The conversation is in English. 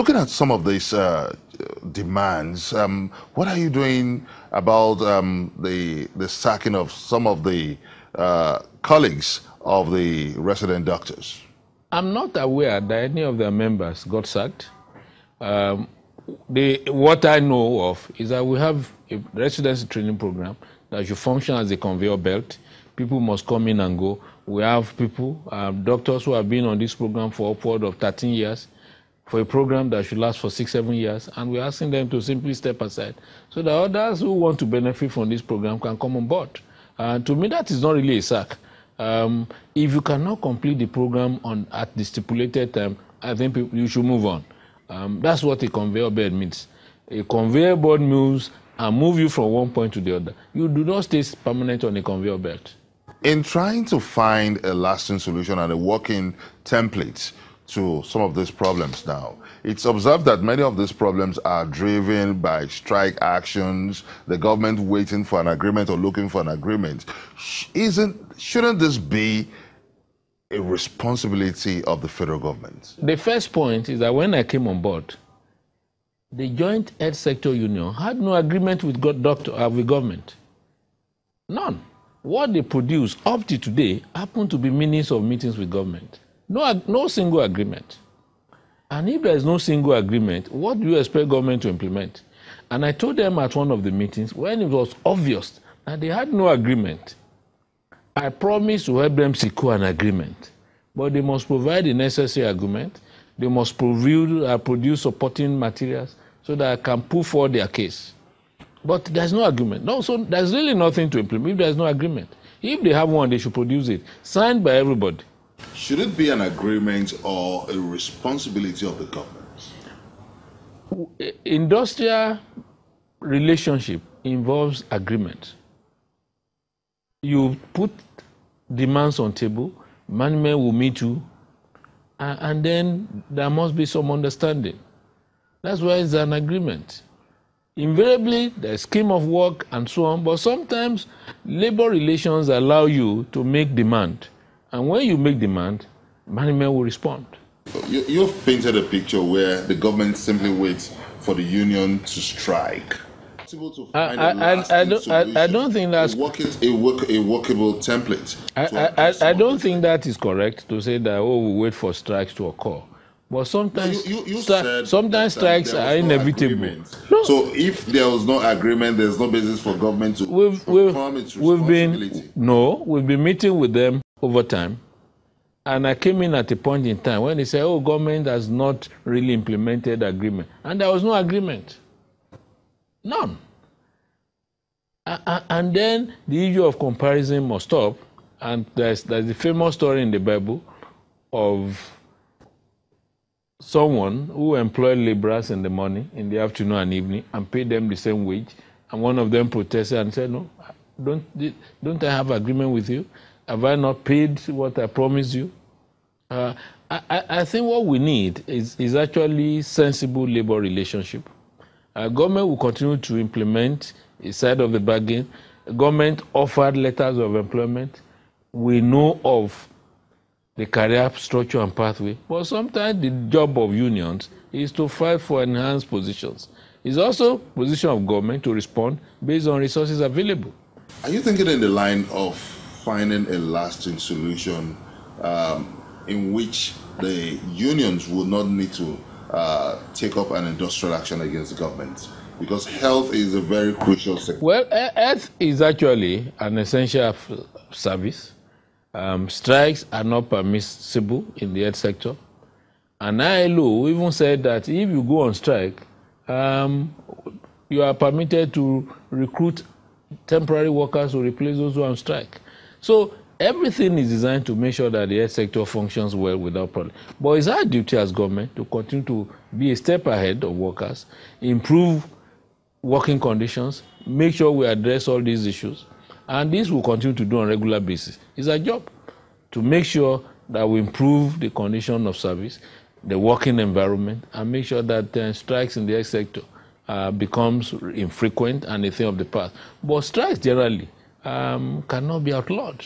Looking at some of these demands, what are you doing about the sacking of some of the colleagues of the resident doctors? I'm not aware that any of their members got sacked. What I know of is that we have a residency training program that should function as a conveyor belt. People must come in and go. We have people, doctors who have been on this program for upward of 13 years, for a program that should last for 6-7 years, and we're asking them to simply step aside so that others who want to benefit from this program can come on board. To me, that is not really a sack. If you cannot complete the program at the stipulated time, I think you should move on. That's what a conveyor belt means. A conveyor belt moves and move you from one point to the other. You do not stay permanent on a conveyor belt. In trying to find a lasting solution and a working template to some of these problems now, it's observed that many of these problems are driven by strike actions, the government waiting for an agreement or looking for an agreement. Shouldn't this be a responsibility of the federal government? The first point is that when I came on board, the Joint Health Sector Union had no agreement with government. None. What they produce up to today happen to be minutes of meetings with government. No single agreement. And if there is no single agreement, what do you expect government to implement? And I told them at one of the meetings, when it was obvious that they had no agreement, I promised to help them secure an agreement. But they must provide the necessary agreement. They must produce supporting materials so that I can put forward their case. But there's no agreement. No, so there's really nothing to implement if there's no agreement. If they have one, they should produce it, signed by everybody. Should it be an agreement or a responsibility of the government? Industrial relationship involves agreement. You put demands on table, management will meet you, and then there must be some understanding. That's why it's an agreement. Invariably, there's scheme of work and so on, but sometimes labor relations allow you to make demand. And when you make demand, management will respond. You've painted a picture where the government simply waits for the union to strike. I don't think that's a workable template. I don't think that is correct to say that we wait for strikes to occur. But sometimes, sometimes strikes are inevitable. No. So if there was no agreement, there's no basis for government to perform its responsibility. We've been meeting with them over time. And I came in at a point in time when they said, oh, government has not really implemented agreement. And there was no agreement. None. And then the issue of comparison must stop. And there's the famous story in the Bible of someone who employed laborers in the morning, in the afternoon and evening, and paid them the same wage. And one of them protested and said, no, don't I have agreement with you? Have I not paid what I promised you? I think what we need is actually sensible labor relationship. Government will continue to implement a side of the bargain. Government offered letters of employment. We know of the career structure and pathway, but sometimes the job of unions is to fight for enhanced positions. It's also position of government to respond based on resources available. Are you thinking in the line of finding a lasting solution in which the unions will not need to take up an industrial action against the government? Because health is a very crucial sector. Well, health is actually an essential service. Strikes are not permissible in the health sector. And ILO even said that if you go on strike, you are permitted to recruit temporary workers to replace those who are on strike. So everything is designed to make sure that the health sector functions well without problem. But it's our duty as government to continue to be a step ahead of workers, improve working conditions, make sure we address all these issues. And this will continue to do on a regular basis. It's our job to make sure that we improve the condition of service, the working environment, and make sure that strikes in the health sector becomes infrequent and a thing of the past. But strikes generally cannot be outlawed.